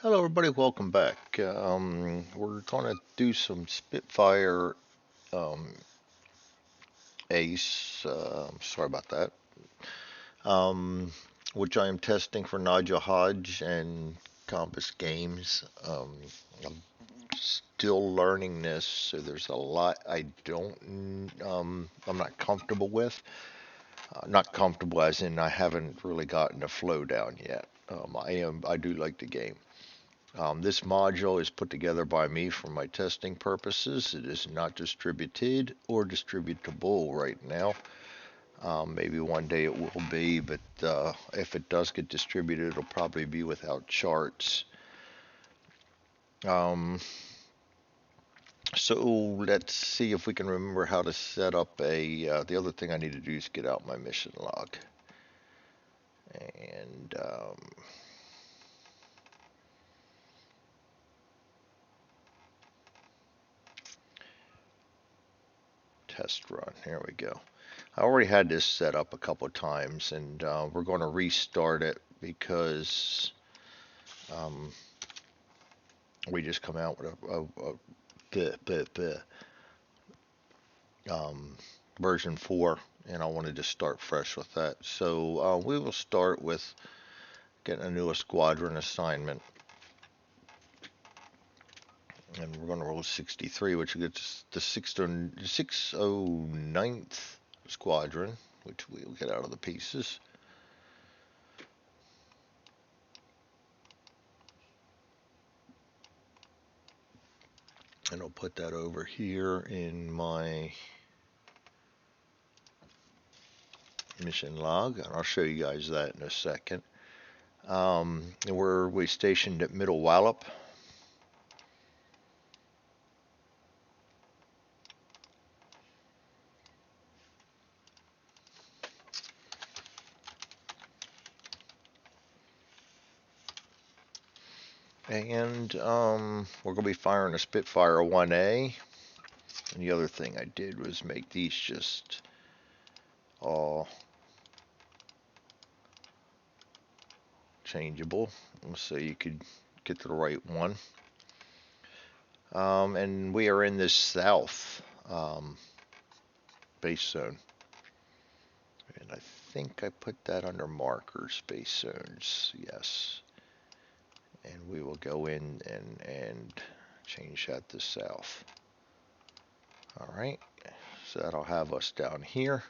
Hello, everybody. Welcome back. We're going to do some Spitfire um, Ace. Sorry about that. Um, which I am testing for Nigel Hodge and Compass games. I'm still learning this, so there's a lot I don't. I'm not comfortable with. Not comfortable as in I haven't really gotten the flow down yet. I am. I do like the game. This module is put together by me for my testing purposes. It is not distributed or distributable right now. Maybe one day it will be, but if it does get distributed, it'll probably be without charts. Um, so let's see if we can remember how to set up a. The other thing I need to do is get out my mission log and test run. Here we go. I already had this set up a couple of times, and we're going to restart it because um, we just come out with a version 4, and I wanted to start fresh with that. So we will start with getting a new squadron assignment, and we're going to roll 63, which gets the 609th squadron, which we'll get out of the pieces. And I'll put that over here in my mission log, and I'll show you guys that in a second. We stationed at Middle Wallop. And we're going to be firing a Spitfire 1A. And the other thing I did was make these just all changeable so you could get to the right one. And we are in this south base zone. And I think I put that under markers, base zones, yes. And we will go in and change that to south. All right, so that'll have us down here.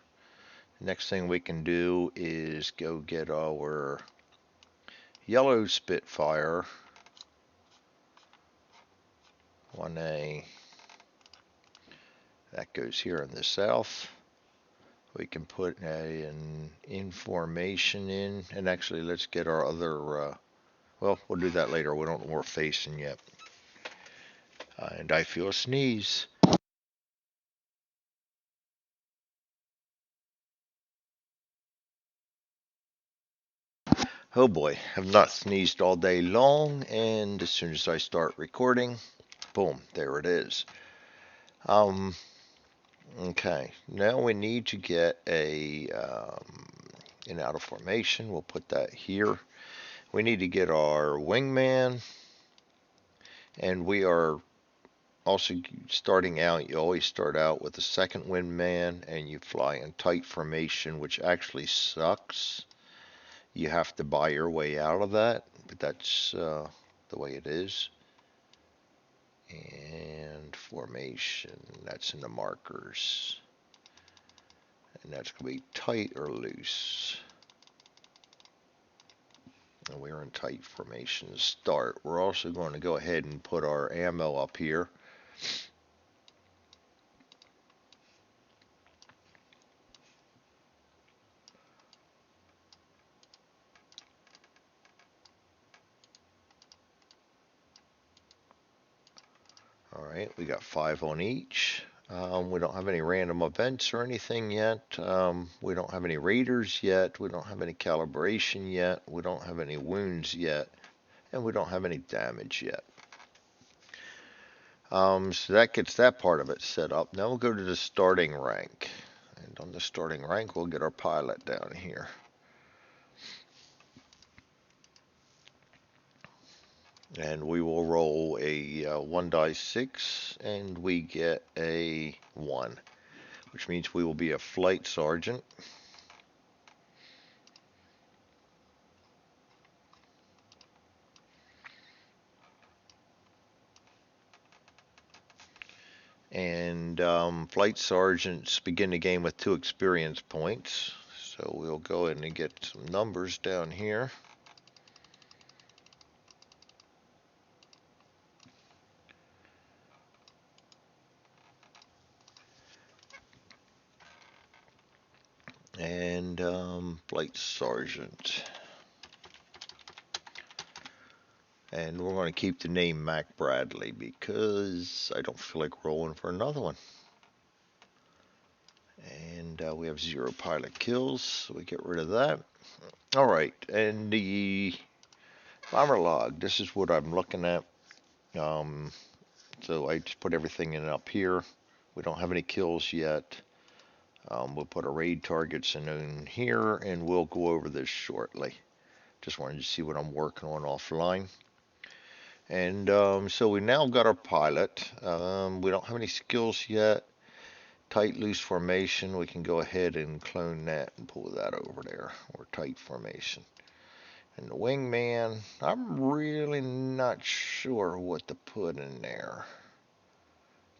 Next thing we can do is go get our yellow Spitfire 1A. That goes here in the south. We can put an information in, and actually let's get our other, well, we'll do that later. We don't know where we're facing yet. And I feel a sneeze. Oh boy, I've not sneezed all day long, and as soon as I start recording, boom, there it is. Okay, now we need to get an out of formation. We'll put that here. We need to get our wingman, and we are also starting out. You always start out with the second wingman, and you fly in tight formation, which actually sucks. You have to buy your way out of that, but that's the way it is. And formation, that's in the markers. And that's going to be tight or loose. And we're in tight formation to start. We're also going to go ahead and put our ammo up here. All right, we got 5 on each. We don't have any random events or anything yet. We don't have any raiders yet. We don't have any calibration yet. We don't have any wounds yet. And we don't have any damage yet. So that gets that part of it set up. Now we'll go to the starting rank. And on the starting rank, we'll get our pilot down here. And we will roll a 1 die 6, and we get a 1, which means we will be a flight sergeant. And flight sergeants begin the game with 2 experience points. So we'll go ahead and get some numbers down here. And flight sergeant. And we're going to keep the name Mac Bradley because I don't feel like rolling for another one. And we have 0 pilot kills, so we get rid of that. All right, and the bomber log. This is what I'm looking at. So I just put everything in up here. We don't have any kills yet. We'll put our raid targets in here, and we'll go over this shortly. Just wanted to see what I'm working on offline. And so we now got our pilot. We don't have any skills yet. Tight, loose formation. We can go ahead and clone that and pull that over there. Or tight formation. And the wingman, I'm really not sure what to put in there.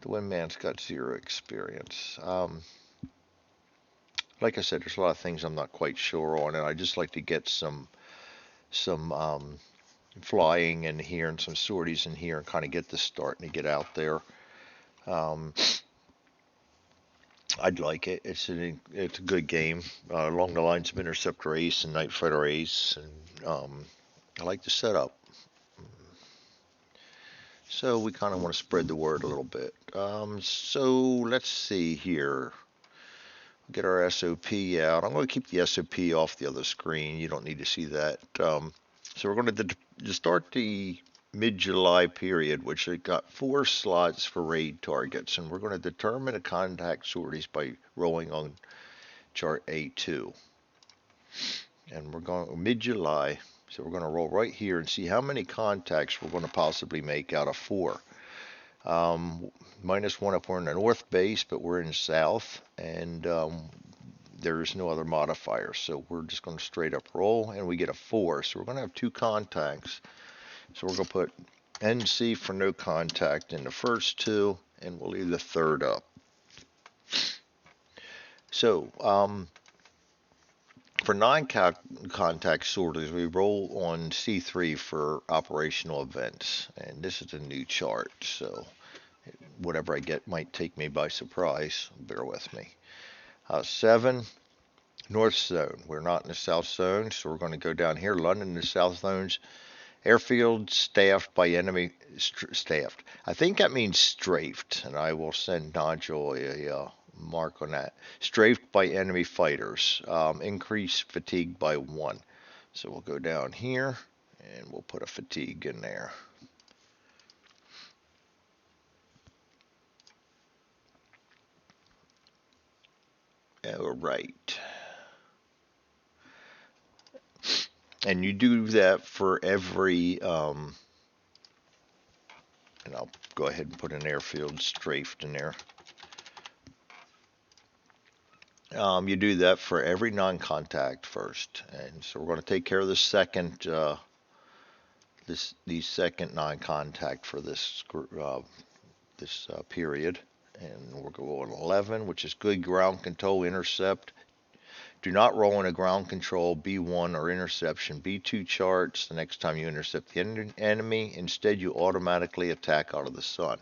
The wingman's got 0 experience. Like I said, there's a lot of things I'm not quite sure on, and I just like to get some flying in here and some sorties in here and kind of get this starting to get out there. I'd like it. It's a good game along the lines of Interceptor Ace and Night Fighter Ace, and I like the setup. So we kind of want to spread the word a little bit. So let's see here. Get our SOP out. I'm going to keep the SOP off the other screen. You don't need to see that. So we're going to start the mid-July period, which it got 4 slots for raid targets, and we're going to determine the contact sorties by rolling on chart A2. And we're going mid-July, so we're going to roll right here and see how many contacts we're going to possibly make out of 4. -1 if we're in the north base, but we're in south, and there is no other modifier, so we're just going to straight up roll, and we get a 4, so we're going to have 2 contacts. So we're going to put NC for no contact in the first 2, and we'll leave the third up. So for non-contact sorties, we roll on C3 for operational events, and this is a new chart, so whatever I get might take me by surprise. Bear with me. 7, North Zone. We're not in the South Zone, so we're going to go down here. London, the South Zones. Airfield staffed by enemy. Staffed. I think that means strafed, and I will send Nigel a mark on that. Strafed by enemy fighters. Increase fatigue by 1. So we'll go down here, and we'll put a fatigue in there. All right. And you do that for every, and I'll go ahead and put an airfield strafed in there. You do that for every non-contact first, and so we're going to take care of the second, the second non-contact for this period, and we're going 11, which is good ground control intercept. Do not roll in a ground control B1 or interception B2 charts the next time you intercept the enemy. Instead, you automatically attack out of the sun.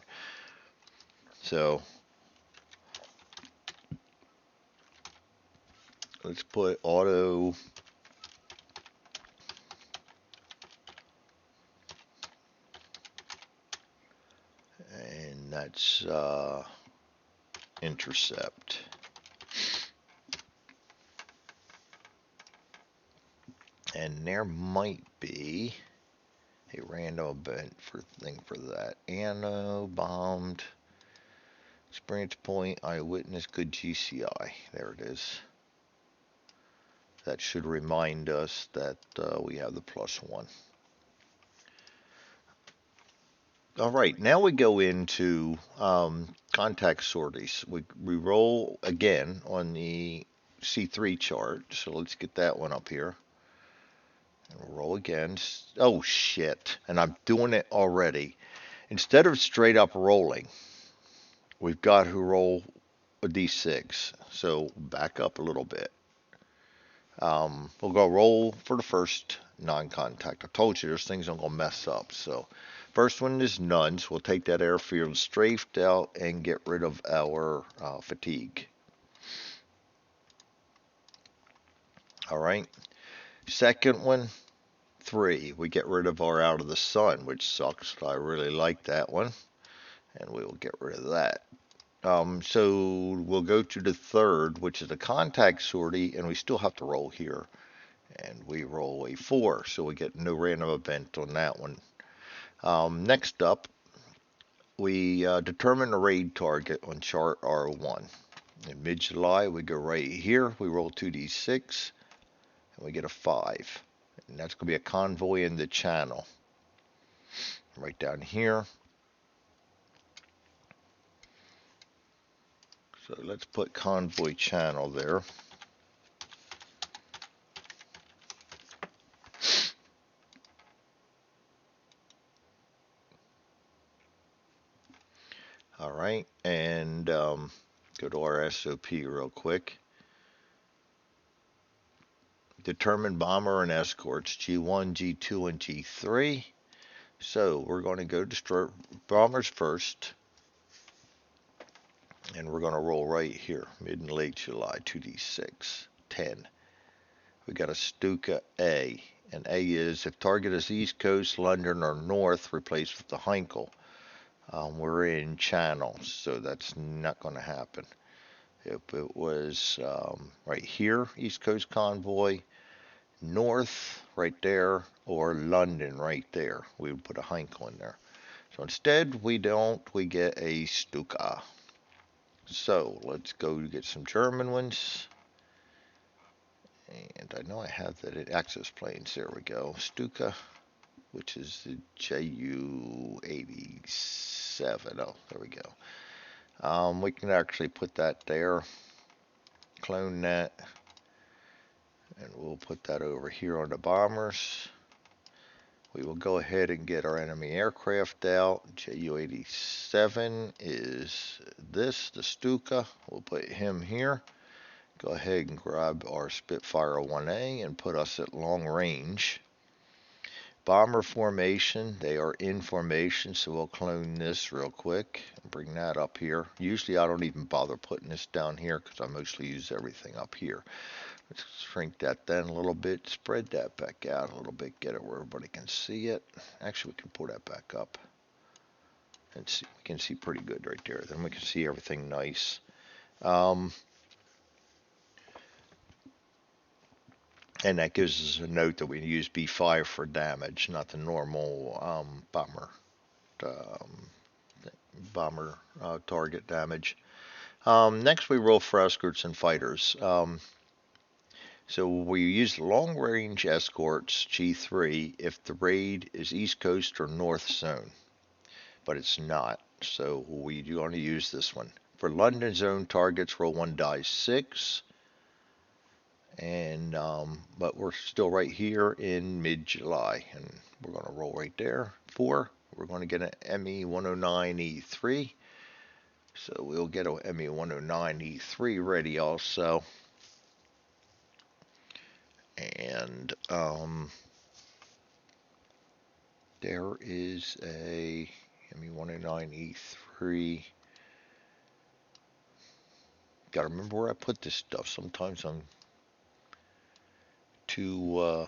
So let's put auto. And that's intercept. And there might be a random event thing for that. Anno, bombed, experience point, eyewitness, good GCI. There it is. That should remind us that we have the +1. All right, now we go into contact sorties. We roll again on the C3 chart. So let's get that one up here. And we'll roll again. Oh shit! And I'm doing it already. Instead of straight up rolling, we've got to roll a d6. So back up a little bit. We'll go roll for the first non-contact. I told you there's things I'm gonna mess up. So first one is none. So we'll take that airfield strafed out and get rid of our fatigue. All right. Second one, 3. We get rid of our out of the sun, which sucks. I really like that one, and we will get rid of that. So we'll go to the third, which is a contact sortie, and we still have to roll here. And we roll a 4, so we get no random event on that one. Next up, we determine the raid target on chart R1. In mid-July, we go right here. We roll 2d6, and we get a 5. And that's going to be a convoy in the channel. Right down here. So let's put convoy channel there. All right, and go to our SOP real quick. Determine bomber and escorts, G1, G2, and G3. So we're going to go destroy bombers first, and we're going to roll right here, mid and late July, 2d6, 10. We got a Stuka A, and A is if target is East Coast, London, or North, replace with the Heinkel. We're in channels, so that's not going to happen. If it was right here, East Coast convoy, North right there, or London right there, we would put a Heinkel in there. So instead, we don't, we get a Stuka. So let's go get some German ones. And I know I have that at access planes. There we go. Stuka, which is the JU-87. Oh, there we go. We can actually put that there, clone that, and we'll put that over here on the bombers. We will go ahead and get our enemy aircraft out. JU-87 is this, the Stuka. We'll put him here. Go ahead and grab our Spitfire 1A and put us at long range. Bomber formation, they are in formation, so we'll clone this real quick and bring that up here. Usually I don't even bother putting this down here because I mostly use everything up here. Let's shrink that then a little bit, spread that back out a little bit, get it where everybody can see it. Actually, we can pull that back up and see, we can see pretty good right there. Then we can see everything nice. And that gives us a note that we use B5 for damage, not the normal bomber target damage. Next, we roll for escorts and fighters. So we use long range escorts, G3, if the raid is East Coast or North Zone, but it's not. So we do want to use this one. For London Zone targets, roll 1 die 6. And but we're still right here in mid-July, and we're going to roll right there. 4. We're going to get an ME-109E3, so we'll get a ME-109E3 ready also. And there is a ME-109E3. Got to remember where I put this stuff. Sometimes I'm too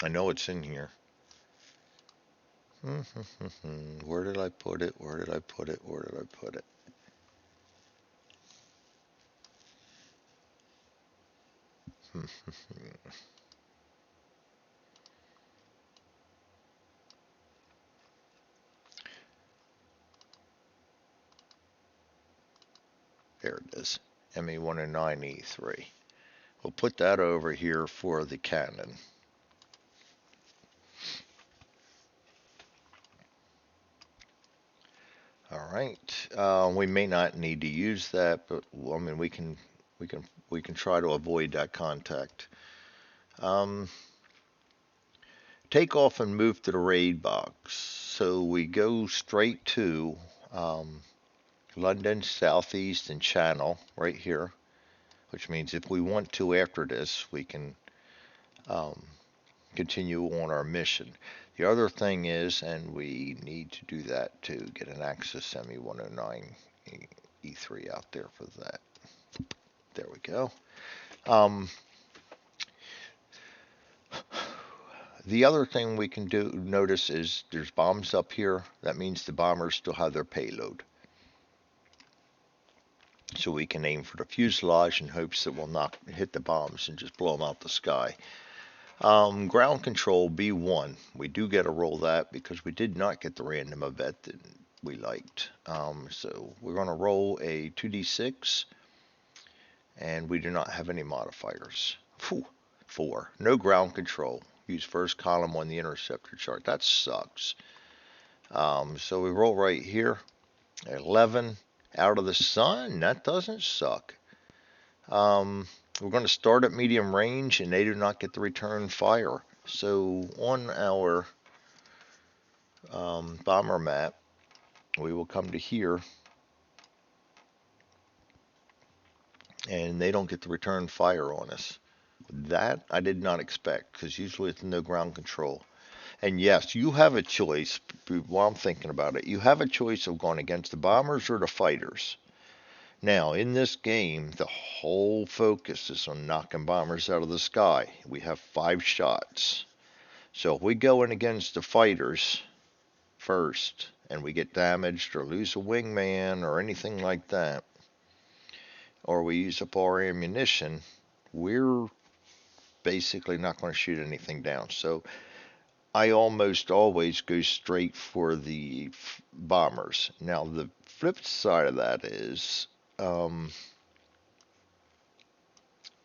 I know it's in here. Where did I put it? Where did I put it? Where did I put it? There it is. ME-109E3. We'll put that over here for the cannon. All right. We may not need to use that, but I mean we can try to avoid that contact. Um, Take off and move to the raid box. So we go straight to um, London Southeast and Channel right here, which means if we want to after this, we can um, continue on our mission. The other thing is, and we need to do that to get an Axis Semi 109 E3 out there for that. There we go. Um, the other thing we can do notice is there's bombs up here. That means the bombers still have their payload. So we can aim for the fuselage in hopes that we'll not hit the bombs and just blow them out the sky. Ground control B1. We do get to roll that because we did not get the random event that we liked. So we're going to roll a 2d6, and we do not have any modifiers. Whew, 4. No ground control. Use first column on the interceptor chart. That sucks. So we roll right here. 11. Out of the sun. That doesn't suck. We're going to start at medium range, and they do not get the return fire. So on our bomber map, we will come to here, and they don't get the return fire on us. That I did not expect, because usually it's no ground control. And yes, you have a choice, while I'm thinking about it, you have a choice of going against the bombers or the fighters. Now, in this game, the whole focus is on knocking bombers out of the sky. We have 5 shots. So if we go in against the fighters first and we get damaged or lose a wingman or anything like that, or we use up our ammunition, we're basically not going to shoot anything down. So I almost always go straight for the bombers. Now the flip side of that is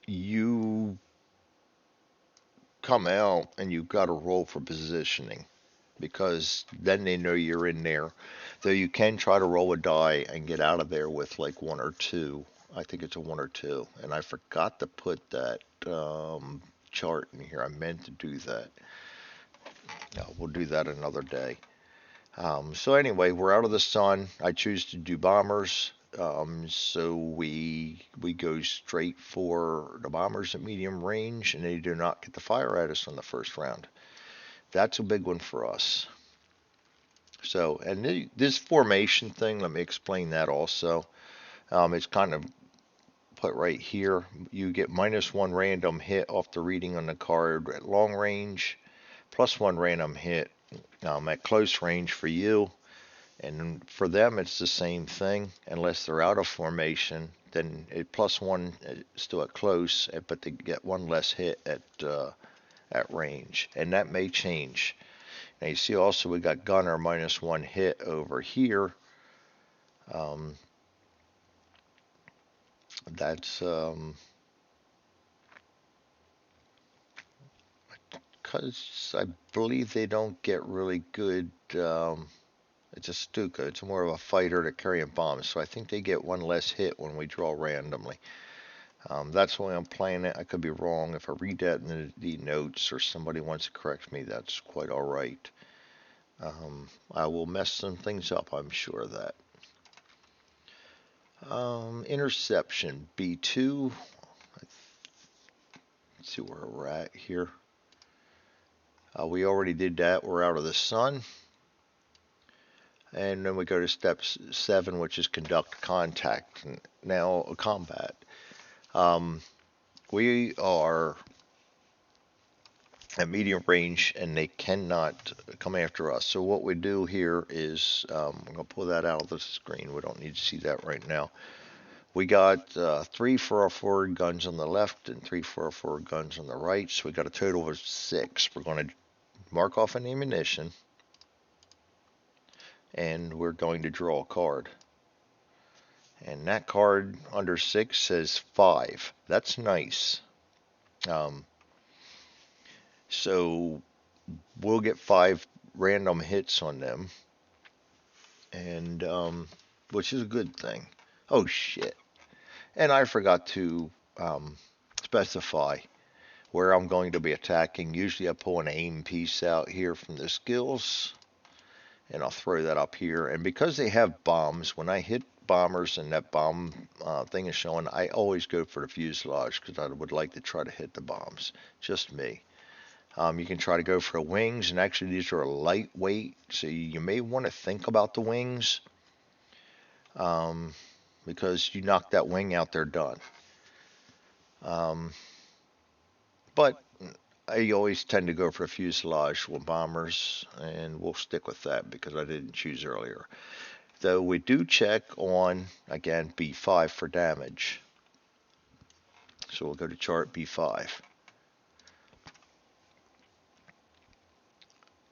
you come out and you've got to roll for positioning, because then they know you're in there. Though you can try to roll a die and get out of there with like 1 or 2. I think it's a 1 or 2. And I forgot to put that chart in here. I meant to do that. No, we'll do that another day. So anyway, we're out of the sun. I choose to do bombers. So we go straight for the bombers at medium range, and they do not get the fire at us on the first round. That's a big one for us. So, and this formation thing, let me explain that also. It's kind of put right here. You get -1 random hit off the reading on the card at long range, +1 random hit at close range for you. And for them, it's the same thing, unless they're out of formation. Then it +1 still at close, but they get 1 less hit at range, and that may change. Now you see also we got gunner -1 hit over here. That's because I believe they don't get really good. It's a Stuka. It's more of a fighter to carrying bombs. So I think they get 1 less hit when we draw randomly. That's why I'm playing it. I could be wrong. If I read that in the notes or somebody wants to correct me, that's quite all right. I will mess some things up, I'm sure of that. Interception, B2. Let's see where we're at here. We already did that. We're out of the sun. And then we go to step 7, which is conduct contact. Now, combat. We are at medium range, and they cannot come after us. So what we do here is, I'm going to pull that out of the screen. We don't need to see that right now. We got 3 for our forward guns on the left and 3 for our forward guns on the right. So we got a total of 6. We're going to mark off an ammunition, and we're going to draw a card. And that card under 6 says 5. That's nice. Um, so we'll get 5 random hits on them, and which is a good thing. Oh shit! And I forgot to specify where I'm going to be attacking. Usually I pull an aim piece out here from the skills, and I'll throw that up here. And because they have bombs, when I hit bombers and that bomb thing is showing, I always go for the fuselage because I would like to try to hit the bombs. Just me. You can try to go for wings, and actually these are lightweight, so you may want to think about the wings, um, because you knock that wing out, they're done. Um, but I always tend to go for a fuselage with bombers, and we'll stick with that because I didn't choose earlier. Though we do check on, again, B5 for damage. So we'll go to chart B5.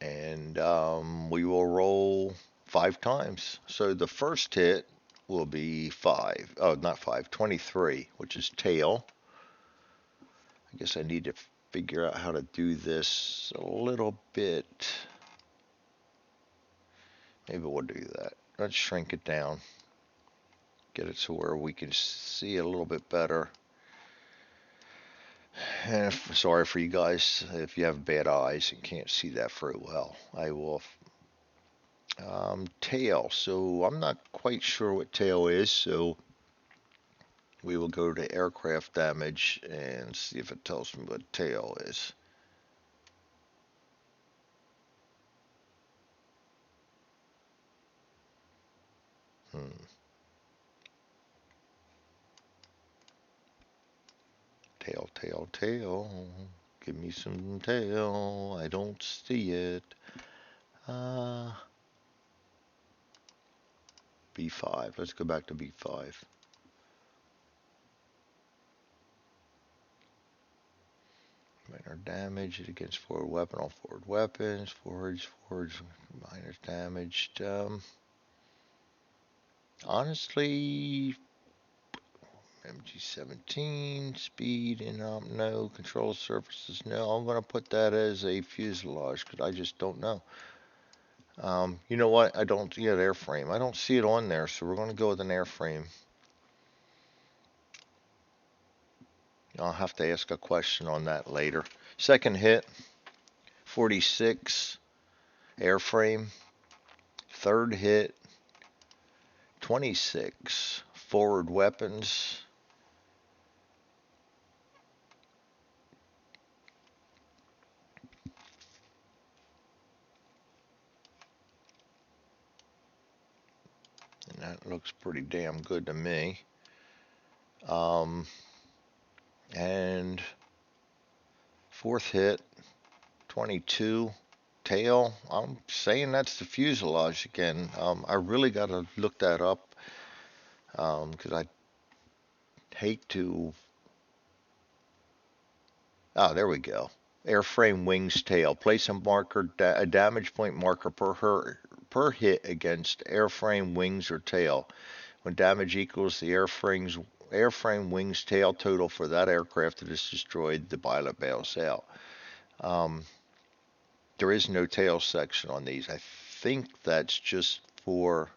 And we will roll 5 times. So the first hit will be 5. Oh, not 5, 23, which is tail. I guess I need to figure out how to do this a little bit. Maybe we'll do that. Let's shrink it down. Get it to where we can see it a little bit better. And sorry for you guys if you have bad eyes and can't see that very well. I will. Tail. So I'm not quite sure what tail is. So we will go to aircraft damage and see if it tells me what tail is. Hmm. Tail, tail, tail. Give me some tail. I don't see it. Uh, B5. Let's go back to B5. Minor damage against forward weapon. All forward weapons. Forwards. Minor damaged. Honestly, MG17 speed and no control surfaces. No, I'm gonna put that as a fuselage because I just don't know. You know what? I don't see an airframe. I don't see it on there, so we're gonna go with an airframe. I'll have to ask a question on that later. Second hit, 46 airframe. Third hit, 26 forward weapons. And that looks pretty damn good to me. And fourth hit, 22 tail. I'm saying that's the fuselage again. I really got to look that up because I hate to. Oh, there we go. Airframe wings tail. Place a marker, a damage point marker per hit against airframe wings or tail. When damage equals the airframe wings tail total for that aircraft that is destroyed, the pilot bails out. There is no tail section on these. I think that's just for.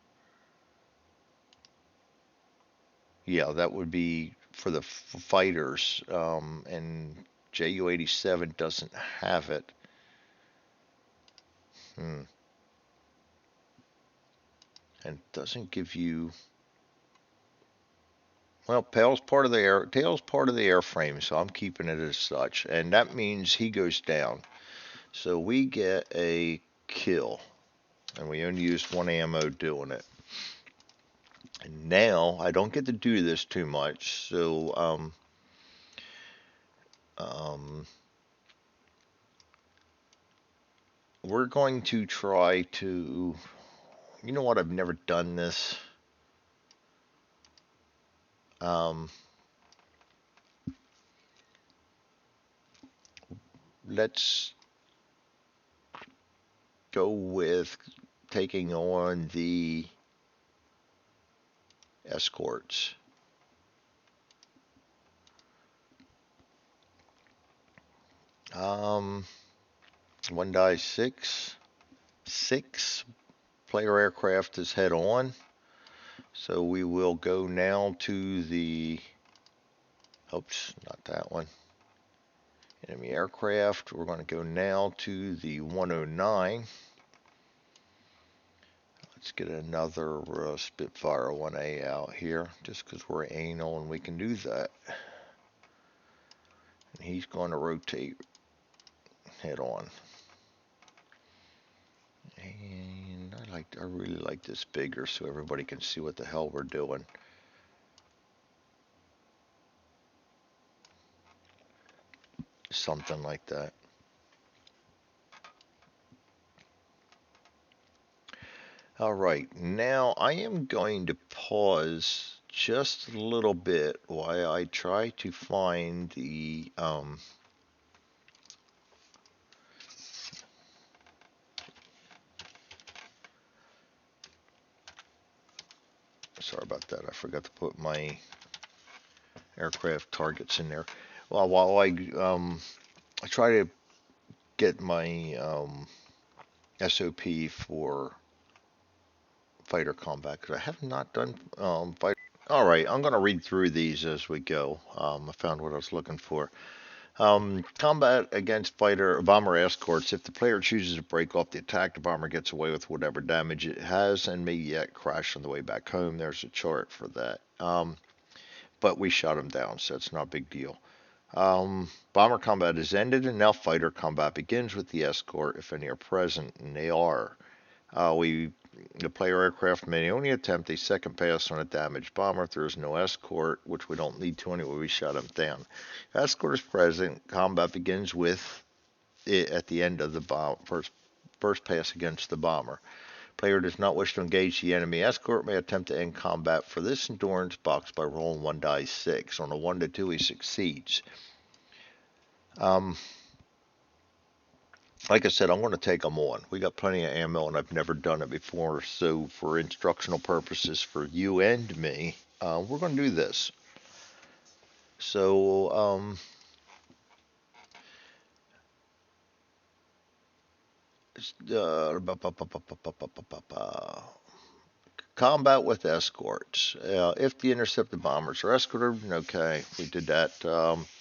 Yeah, that would be for the fighters, and JU-87 doesn't have it. Hmm. And doesn't give you. Well, tail's part of the airframe, so I'm keeping it as such, and that means he goes down. So we get a kill, and we only used 1 ammo doing it. And now I don't get to do this too much, so we're going to try to. You know what? I've never done this. Um, let's go with taking on the escorts. Um, one die six. Six player aircraft is head on. So we will go now to the, oops, not that one. Enemy aircraft. We're going to go now to the 109. Let's get another Spitfire 1A out here, just because we're anal and we can do that. And he's going to rotate head on. And I really like this bigger so everybody can see what the hell we're doing. Something like that. All right, now I am going to pause just a little bit while I try to find the sorry about that. I forgot to put my aircraft targets in there. Well, while I try to get my SOP for fighter combat because I have not done fighter. All right, I'm going to read through these as we go. I found what I was looking for. Combat against fighter bomber escorts. If the player chooses to break off the attack, the bomber gets away with whatever damage it has and may yet crash on the way back home. There's a chart for that. But we shot him down, so it's not a big deal. Bomber combat is ended, and now fighter combat begins with the escort, if any are present, and they are. The player aircraft may only attempt a second pass on a damaged bomber if there is no escort, which we don't need to anyway. We shot him down. Escort is present. Combat begins with it at the end of the first pass against the bomber. Player does not wish to engage the enemy escort may attempt to end combat for this endurance box by rolling 1 die 6. On a 1 to 2, he succeeds. Like I said, I'm going to take them on. We got plenty of ammo, and I've never done it before. So, for instructional purposes for you and me, we're going to do this. So, combat with escorts. If the intercepted bombers are escorted, okay, we did that.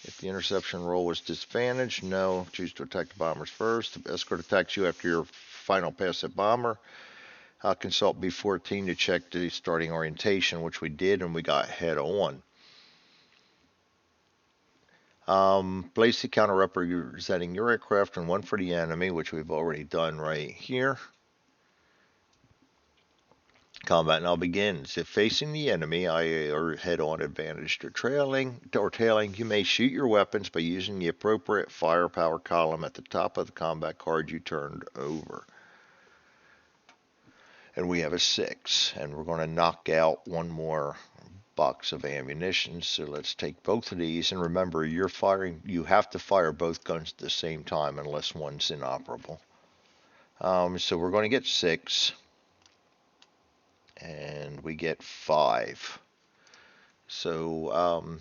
If the interception roll was disadvantaged, no. Choose to attack the bombers first. The escort attacks you after your final pass at bomber. Consult B14 to check the starting orientation, which we did, and we got head on. Place the counter representing your aircraft and one for the enemy, which we've already done right here. Combat now begins. If facing the enemy, or head-on advantaged or tailing, you may shoot your weapons by using the appropriate firepower column at the top of the combat card you turned over. And we have a 6, and we're going to knock out one more box of ammunition. So let's take both of these, and remember, you have to fire both guns at the same time unless one's inoperable. So we're going to get 6. And we get 5. So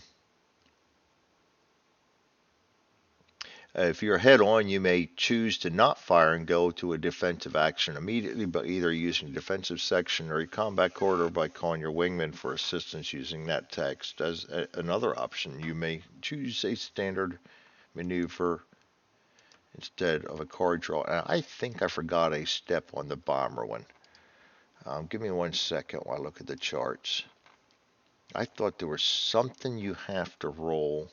if you're head on, you may choose to not fire and go to a defensive action immediately, but either using a defensive section or a combat corridor by calling your wingman for assistance using that text. As another option, you may choose a standard maneuver instead of a card draw. And I think I forgot a step on the bomber one. Give me 1 second while I look at the charts. I thought there was something you have to roll.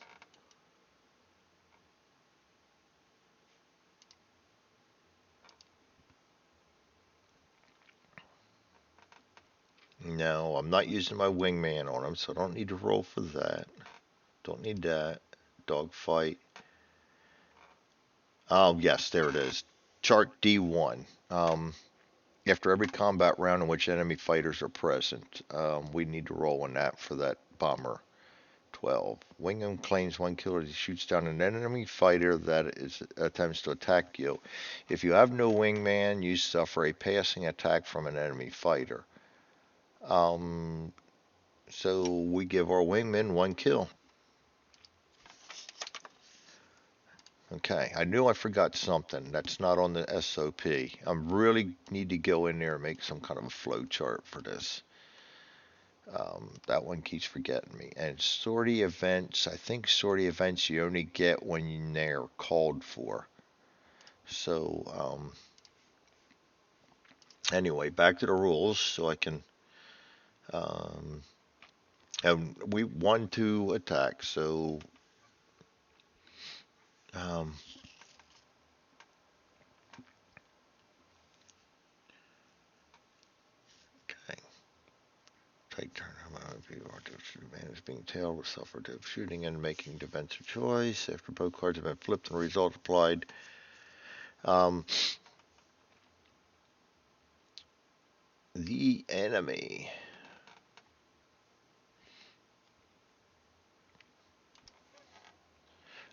No, I'm not using my wingman on him, so I don't need to roll for that. Don't need that. Dogfight. Oh, yes, there it is. Chart D1. After every combat round in which enemy fighters are present, we need to roll on that for that bomber. 12. Wingman claims 1 kill as he shoots down an enemy fighter that attempts to attack you. If you have no wingman, you suffer a passing attack from an enemy fighter. So we give our wingman 1 kill. Okay, I knew I forgot something. That's not on the SOP. I really need to go in there and make some kind of a flow chart for this. That one keeps forgetting me. And sortie events, I think sortie events you only get when they're called for. So, anyway, back to the rules so I can. Um, and we want to attack, so. Um, okay. Take turn. Man is being tailed with self-reduced shooting and making defensive choice. After both cards have been flipped and the result applied. Um, the enemy.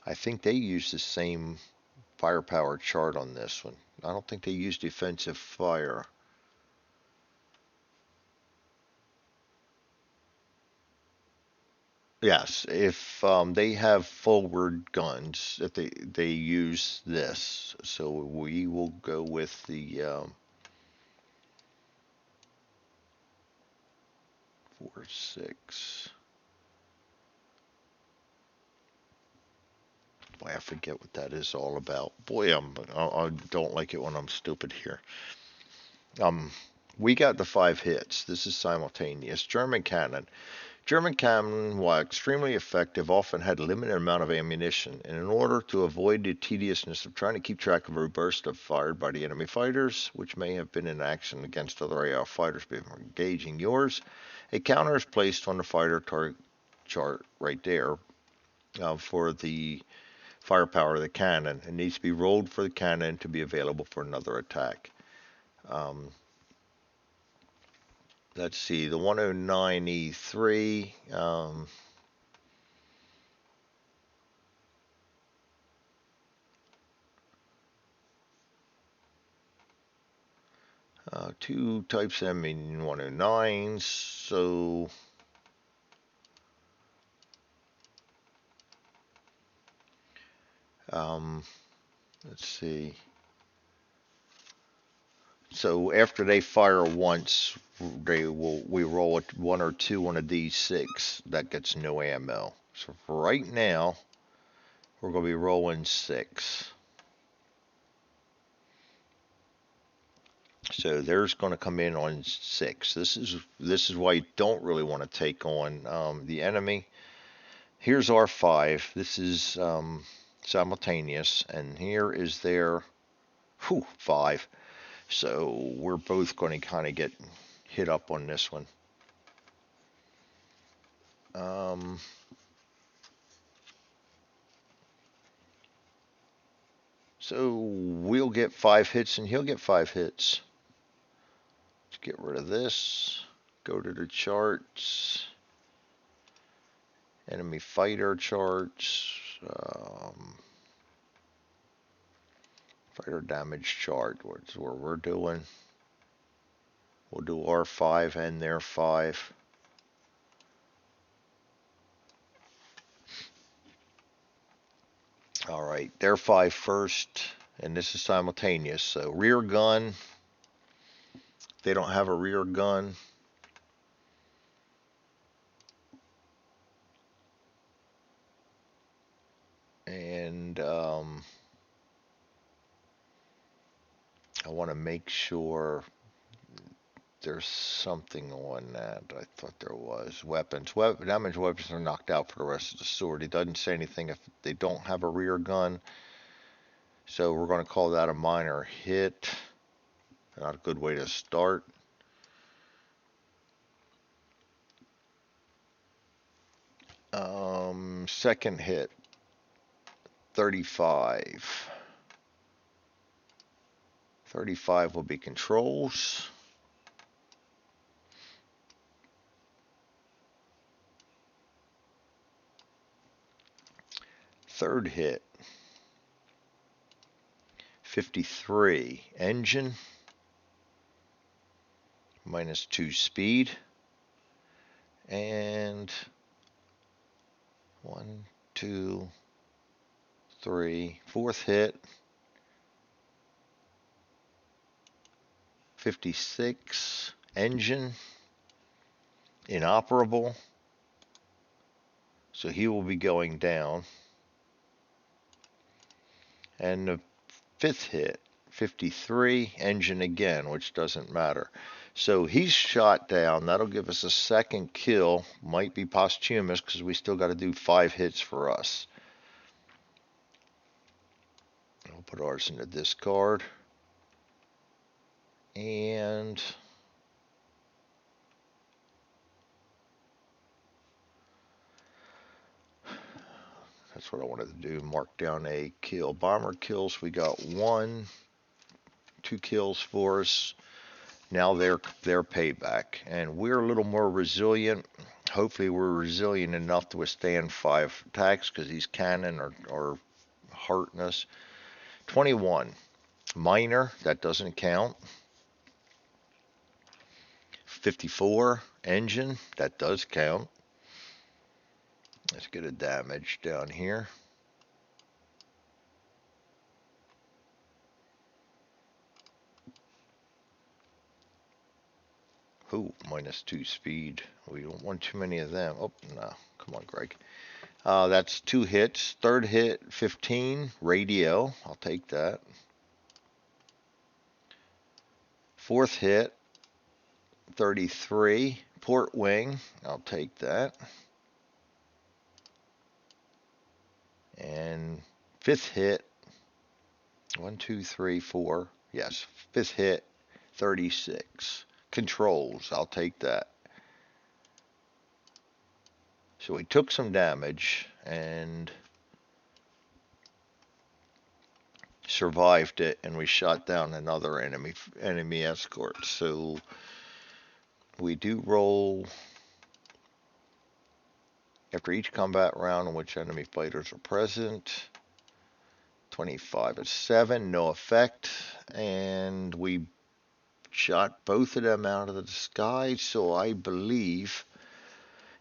I think they use the same firepower chart on this one. I don't think they use defensive fire. Yes, if they have forward guns, if they use this, so we will go with the 4-6. Boy, I forget what that is all about. Boy, I don't like it when I'm stupid here. Um, we got the 5 hits. This is simultaneous. German cannon. German cannon, while extremely effective, often had a limited amount of ammunition, and in order to avoid the tediousness of trying to keep track of every burst of fired by the enemy fighters, which may have been in action against other AR fighters before engaging yours, a counter is placed on the fighter target chart right there for the firepower of the cannon. It needs to be rolled for the cannon to be available for another attack. Um, let's see, the 109E3. 2 types of them in 109s, so um, let's see. So after they fire once, we roll a 1 or 2 on a D6 that gets no ammo. So for right now, we're going to be rolling 6. So there's going to come in on 6. This is why you don't really want to take on the enemy. Here's our 5. This is simultaneous, and here is their 5. So we're both going to kind of get hit up on this one. Um, so we'll get 5 hits and he'll get 5 hits. Let's get rid of this. Go to the charts. Enemy fighter charts. Fighter damage chart. What's where we're doing. We'll do our 5 and their 5. All right, their 5 first, and this is simultaneous. So rear gun. They don't have a rear gun. And I want to make sure there's something on that. I thought there was. Weapons. Damaged weapons are knocked out for the rest of the sword. He doesn't say anything if they don't have a rear gun. So we're going to call that a minor hit. Not a good way to start. Second hit, 35. 35 will be controls. Third hit, 53. Engine, -2 speed. And 1, 2, 3. Fourth hit, 56. Engine, inoperable. So he will be going down. And the fifth hit, 53. Engine again, which doesn't matter. So he's shot down. That'll give us a second kill. Might be posthumous because we still got to do 5 hits for us. We'll put ours in the discard. And that's what I wanted to do. Mark down a kill. Bomber kills. We got 1, 2 kills for us. Now their payback. And we're a little more resilient. Hopefully we're resilient enough to withstand 5 attacks because these cannon are hurting us. 21. Minor, that doesn't count. 54. Engine, that does count. Let's get a damage down here. Ooh, -2 speed. We don't want too many of them. Oh, no. Come on, Greg. That's 2 hits. Third hit, 15. Radio. I'll take that. Fourth hit, 33. Port wing. I'll take that. And fifth hit, 1, 2, 3, 4. Yes, fifth hit, 36. Controls. I'll take that. So we took some damage and survived it, and we shot down another enemy escort. So we do roll after each combat round in which enemy fighters are present. 25 is 7, no effect, and we shot both of them out of the sky. So I believe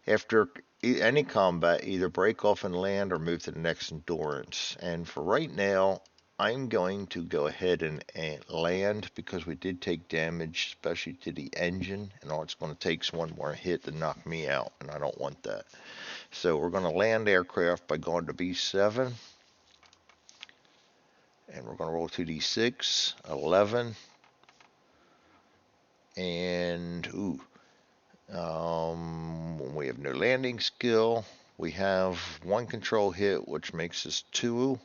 after any combat, either break off and land or move to the next endurance. And for right now, I'm going to go ahead and land because we did take damage, especially to the engine, and all it's going to take is one more hit to knock me out, and I don't want that. So we're going to land aircraft by going to B7, and we're going to roll 2d6, 11, and we have no landing skill. We have 1 control hit, which makes us 12.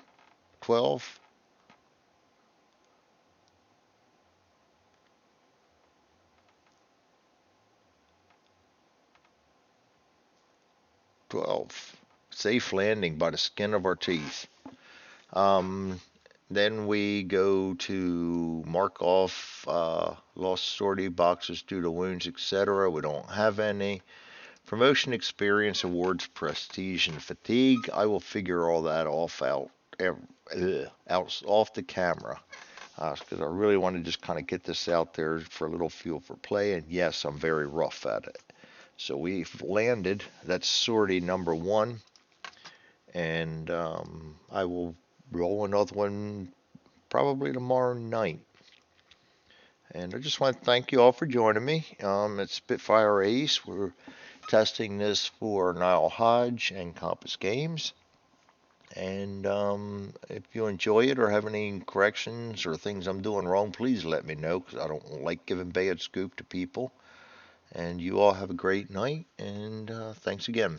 12. Safe landing by the skin of our teeth. Then we go to mark off lost sortie boxes due to wounds, etc. We don't have any. Promotion, experience, awards, prestige, and fatigue. I will figure all that off out off the camera because I really want to just kind of get this out there for a little feel for play. And yes, I'm very rough at it. So we've landed. That's sortie number 1, and I will roll another one probably tomorrow night. And I just want to thank you all for joining me. It's Spitfire Ace. We're testing this for Nigel Hodge and Compass Games. And if you enjoy it or have any corrections or things I'm doing wrong, please let me know because I don't like giving bad scoop to people. And you all have a great night, and thanks again.